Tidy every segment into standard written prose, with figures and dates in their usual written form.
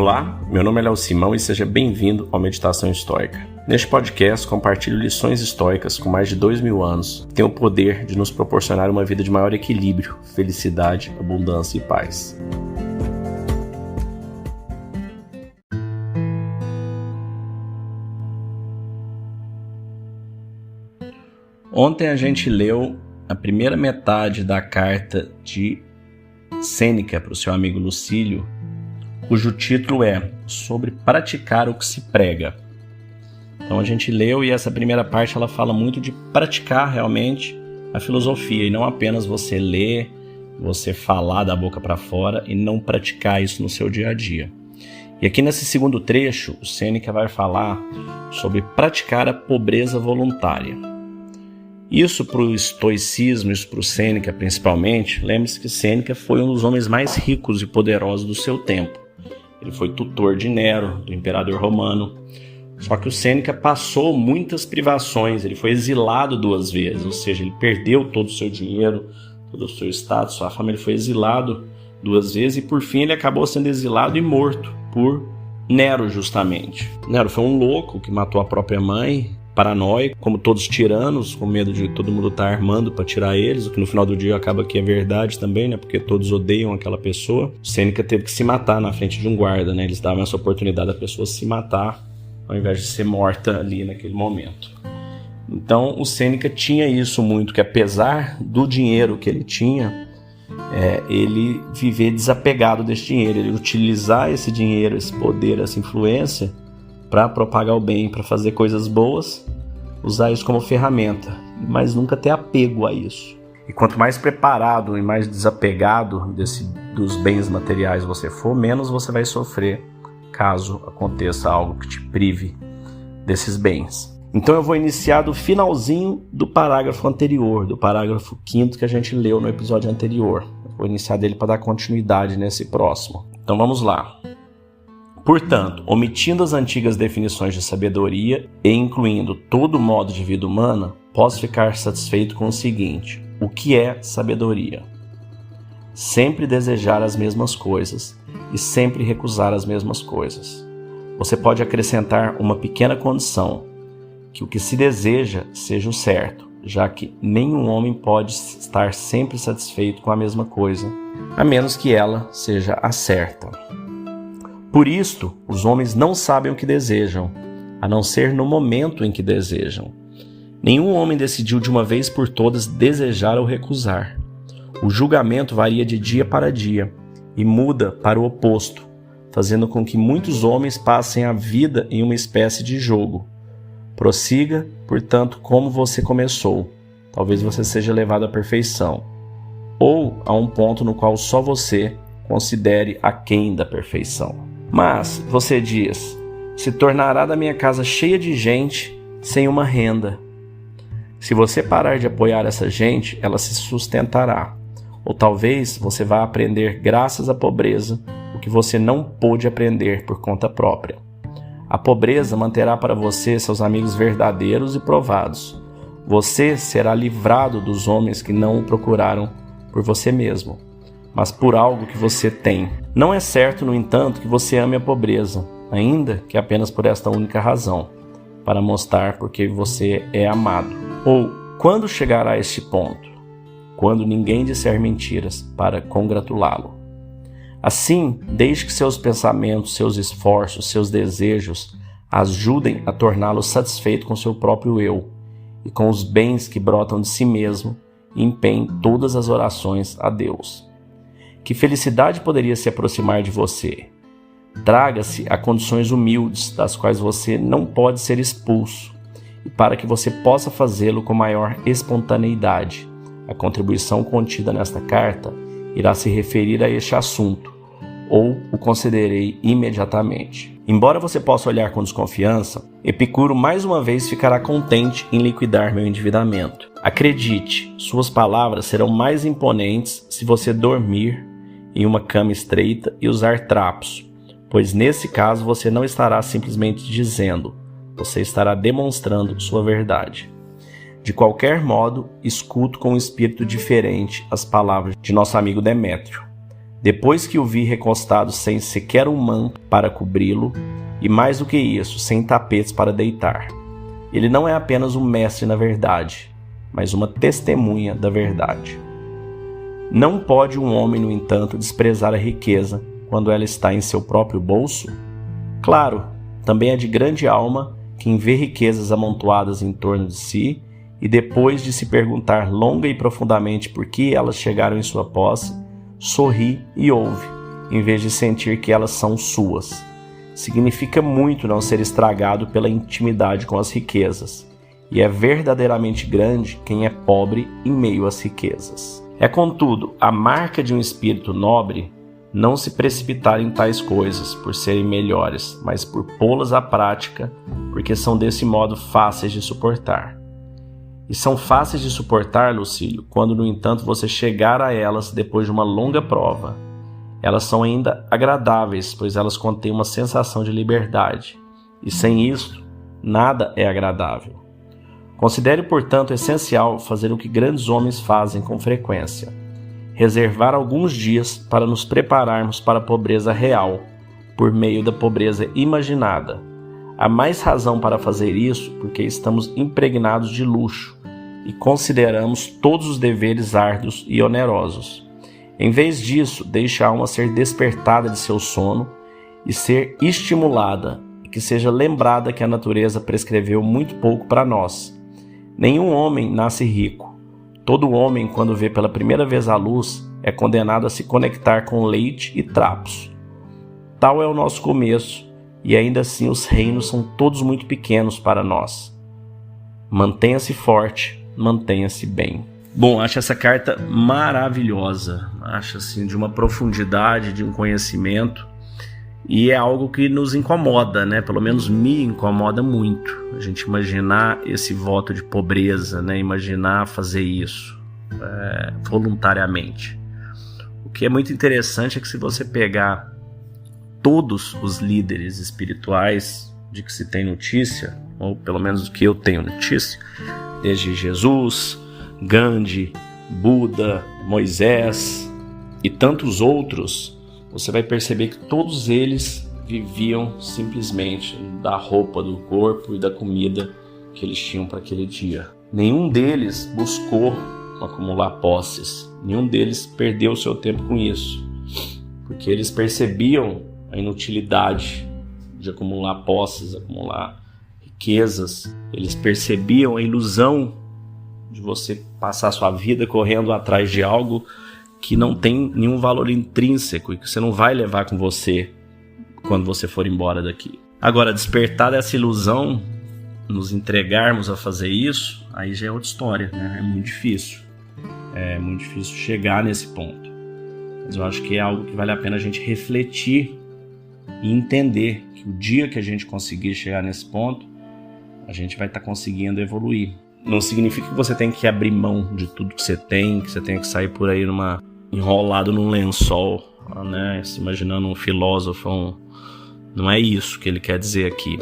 Olá, meu nome é Léo Simão e seja bem-vindo ao Meditação Estoica. Neste podcast compartilho lições estoicas com mais de 2000 anos que têm o poder de nos proporcionar uma vida de maior equilíbrio, felicidade, abundância e paz. Ontem a gente leu a primeira metade da carta de Sêneca para o seu amigo Lucílio, cujo título é Sobre praticar o que se prega. Então a gente leu e essa primeira parte ela fala muito de praticar realmente a filosofia e não apenas você ler, você falar da boca para fora e não praticar isso no seu dia a dia. E aqui nesse segundo trecho, o Sêneca vai falar sobre praticar a pobreza voluntária. Isso para o estoicismo, isso para o Sêneca principalmente, lembre-se que Sêneca foi um dos homens mais ricos e poderosos do seu tempo. Ele foi tutor de Nero, do imperador romano. Só que o Sêneca passou muitas privações, ele foi exilado 2 vezes, ou seja, ele perdeu todo o seu dinheiro, todo o seu status, sua fama, ele foi exilado 2 vezes e por fim ele acabou sendo exilado e morto por Nero justamente. Nero foi um louco que matou a própria mãe, paranoico, como todos os tiranos, com medo de todo mundo estar armando para tirar eles, o que no final do dia acaba que é verdade também, né? Porque todos odeiam aquela pessoa. O Sêneca teve que se matar na frente de um guarda, né? Eles davam essa oportunidade da pessoa se matar ao invés de ser morta ali naquele momento. Então o Sêneca tinha isso muito, que apesar do dinheiro que ele tinha, ele viver desapegado desse dinheiro, ele utilizar esse dinheiro, esse poder, essa influência para propagar o bem, para fazer coisas boas, usar isso como ferramenta, mas nunca ter apego a isso. E quanto mais preparado e mais desapegado dos bens materiais você for, menos você vai sofrer caso aconteça algo que te prive desses bens. Então eu vou iniciar do finalzinho do parágrafo anterior, do parágrafo 5º que a gente leu no episódio anterior. Eu vou iniciar dele para dar continuidade nesse próximo. Então vamos lá. Portanto, omitindo as antigas definições de sabedoria e incluindo todo o modo de vida humana, posso ficar satisfeito com o seguinte: o que é sabedoria? Sempre desejar as mesmas coisas e sempre recusar as mesmas coisas. Você pode acrescentar uma pequena condição, que o que se deseja seja o certo, já que nenhum homem pode estar sempre satisfeito com a mesma coisa, a menos que ela seja a certa. Por isto, os homens não sabem o que desejam, a não ser no momento em que desejam. Nenhum homem decidiu de uma vez por todas desejar ou recusar. O julgamento varia de dia para dia e muda para o oposto, fazendo com que muitos homens passem a vida em uma espécie de jogo. Prossiga, portanto, como você começou. Talvez você seja levado à perfeição, ou a um ponto no qual só você considere aquém da perfeição. Mas, você diz, se tornará da minha casa cheia de gente sem uma renda. Se você parar de apoiar essa gente, ela se sustentará. Ou talvez você vá aprender graças à pobreza o que você não pôde aprender por conta própria. A pobreza manterá para você seus amigos verdadeiros e provados. Você será livrado dos homens que não o procuraram por você mesmo, mas por algo que você tem. Não é certo, no entanto, que você ame a pobreza, ainda que apenas por esta única razão, para mostrar porque você é amado. Ou, quando chegará a este ponto? Quando ninguém disser mentiras para congratulá-lo. Assim, deixe que seus pensamentos, seus esforços, seus desejos ajudem a torná-lo satisfeito com seu próprio eu e com os bens que brotam de si mesmo e empenhe todas as orações a Deus. Que felicidade poderia se aproximar de você? Traga-se a condições humildes, das quais você não pode ser expulso, e para que você possa fazê-lo com maior espontaneidade. A contribuição contida nesta carta irá se referir a este assunto, ou o concederei imediatamente. Embora você possa olhar com desconfiança, Epicuro mais uma vez ficará contente em liquidar meu endividamento. Acredite, suas palavras serão mais imponentes se você dormir em uma cama estreita e usar trapos, pois nesse caso você não estará simplesmente dizendo, você estará demonstrando sua verdade. De qualquer modo, escuto com um espírito diferente as palavras de nosso amigo Demétrio. Depois que o vi recostado sem sequer um manto para cobri-lo, e mais do que isso, sem tapetes para deitar. Ele não é apenas um mestre na verdade, mas uma testemunha da verdade. Não pode um homem, no entanto, desprezar a riqueza quando ela está em seu próprio bolso? Claro, também é de grande alma quem vê riquezas amontoadas em torno de si e depois de se perguntar longa e profundamente por que elas chegaram em sua posse, sorri e ouve, em vez de sentir que elas são suas. Significa muito não ser estragado pela intimidade com as riquezas, e é verdadeiramente grande quem é pobre em meio às riquezas. É, contudo, a marca de um espírito nobre não se precipitar em tais coisas por serem melhores, mas por pô-las à prática, porque são desse modo fáceis de suportar. E são fáceis de suportar, Lucílio, quando, no entanto, você chegar a elas depois de uma longa prova. Elas são ainda agradáveis, pois elas contêm uma sensação de liberdade. E sem isto, nada é agradável. Considere, portanto, essencial fazer o que grandes homens fazem com frequência: reservar alguns dias para nos prepararmos para a pobreza real, por meio da pobreza imaginada. Há mais razão para fazer isso porque estamos impregnados de luxo e consideramos todos os deveres árduos e onerosos. Em vez disso, deixe a alma ser despertada de seu sono e ser estimulada, e que seja lembrada que a natureza prescreveu muito pouco para nós. Nenhum homem nasce rico. Todo homem, quando vê pela primeira vez a luz, é condenado a se conectar com leite e trapos. Tal é o nosso começo, e ainda assim os reinos são todos muito pequenos para nós. Mantenha-se forte, mantenha-se bem. Bom, acho essa carta maravilhosa, acho assim, de uma profundidade, de um conhecimento, e é algo que nos incomoda, né? Pelo menos me incomoda muito, a gente imaginar esse voto de pobreza, né? Imaginar fazer isso voluntariamente. O que é muito interessante é que se você pegar todos os líderes espirituais de que se tem notícia, ou pelo menos do que eu tenho notícia, desde Jesus, Gandhi, Buda, Moisés e tantos outros, você vai perceber que todos eles viviam simplesmente da roupa do corpo e da comida que eles tinham para aquele dia. Nenhum deles buscou acumular posses, nenhum deles perdeu seu tempo com isso, porque eles percebiam a inutilidade de acumular posses, acumular riquezas. Eles percebiam a ilusão de você passar sua vida correndo atrás de algo que não tem nenhum valor intrínseco e que você não vai levar com você quando você for embora daqui. Agora, despertar dessa ilusão, nos entregarmos a fazer isso, aí já é outra história, né? É muito difícil. É muito difícil chegar nesse ponto. Mas eu acho que é algo que vale a pena a gente refletir e entender que o dia que a gente conseguir chegar nesse ponto, a gente vai estar conseguindo evoluir. Não significa que você tem que abrir mão de tudo que você tem que sair por aí enrolado num lençol, né? Se imaginando um filósofo. Não é isso que ele quer dizer aqui.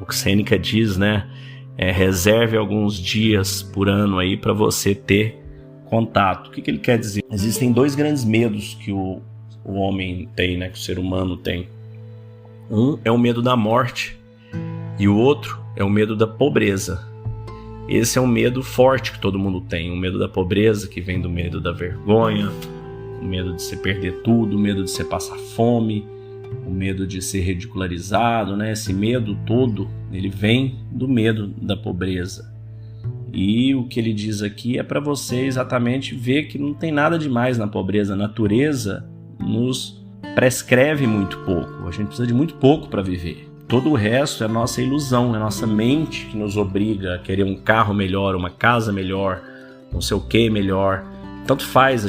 O que Sêneca diz, né? Reserve alguns dias por ano aí para você ter contato. O que ele quer dizer? Existem dois grandes medos que o homem tem, né? Que o ser humano tem. Um é o medo da morte e o outro é o medo da pobreza. Esse é um medo forte que todo mundo tem. O medo da pobreza, que vem do medo da vergonha, o medo de você perder tudo, o medo de você passar fome, o medo de ser ridicularizado, né? Esse medo todo, ele vem do medo da pobreza. E o que ele diz aqui é para você exatamente ver que não tem nada demais na pobreza. A natureza nos prescreve muito pouco. A gente precisa de muito pouco para viver. Todo o resto é a nossa ilusão, é a nossa mente que nos obriga a querer um carro melhor, uma casa melhor, não sei o que melhor. Tanto faz,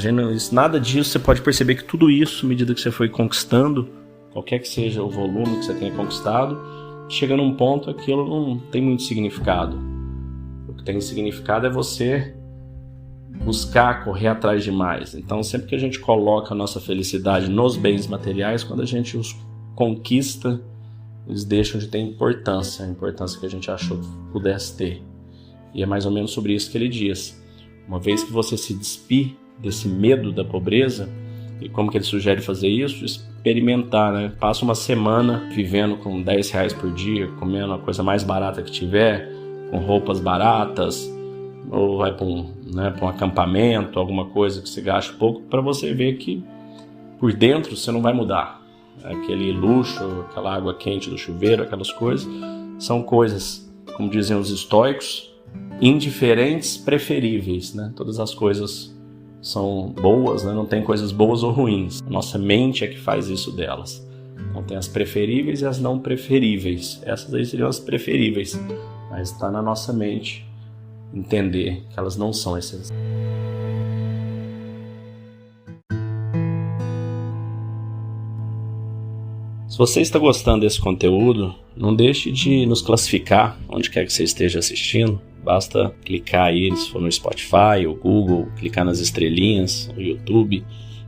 nada disso. Você pode perceber que tudo isso, à medida que você foi conquistando, qualquer que seja o volume que você tenha conquistado, chega num ponto aquilo não tem muito significado. O que tem significado é você buscar, correr atrás de mais. Então, sempre que a gente coloca a nossa felicidade nos bens materiais, quando a gente os conquista, eles deixam de ter importância, a importância que a gente achou que pudesse ter. E é mais ou menos sobre isso que ele diz. Uma vez que você se despir desse medo da pobreza, E como que ele sugere fazer isso? Experimentar, né? Passa uma semana vivendo com R$10 por dia, comendo a coisa mais barata que tiver, com roupas baratas, ou vai para um acampamento, alguma coisa que você gaste pouco, para você ver que por dentro você não vai mudar. Aquele luxo, aquela água quente do chuveiro, aquelas coisas, são coisas, como diziam os estoicos, indiferentes, preferíveis, né? Todas as coisas são boas, né? Não tem coisas boas ou ruins. A nossa mente é que faz isso delas. Então tem as preferíveis e as não preferíveis. Essas aí seriam as preferíveis, mas está na nossa mente entender que elas não são essenciais. Se você está gostando desse conteúdo, não deixe de nos classificar onde quer que você esteja assistindo. Basta clicar aí, se for no Spotify ou Google, clicar nas estrelinhas, no YouTube.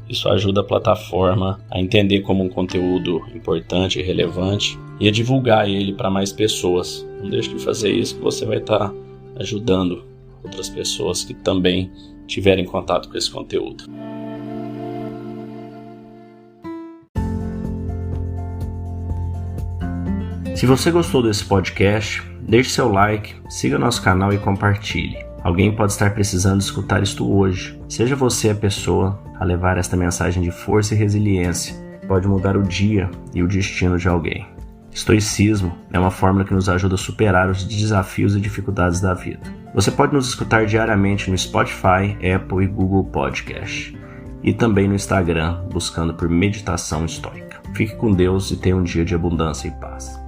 Isso ajuda a plataforma a entender como um conteúdo importante e relevante e a divulgar ele para mais pessoas. Não deixe de fazer isso, que você vai estar ajudando outras pessoas que também tiverem contato com esse conteúdo. Se você gostou desse podcast, deixe seu like, siga nosso canal e compartilhe. Alguém pode estar precisando escutar isto hoje. Seja você a pessoa a levar esta mensagem de força e resiliência. Pode mudar o dia e o destino de alguém. Estoicismo é uma fórmula que nos ajuda a superar os desafios e dificuldades da vida. Você pode nos escutar diariamente no Spotify, Apple e Google Podcast. E também no Instagram, buscando por Meditação Estoica. Fique com Deus e tenha um dia de abundância e paz.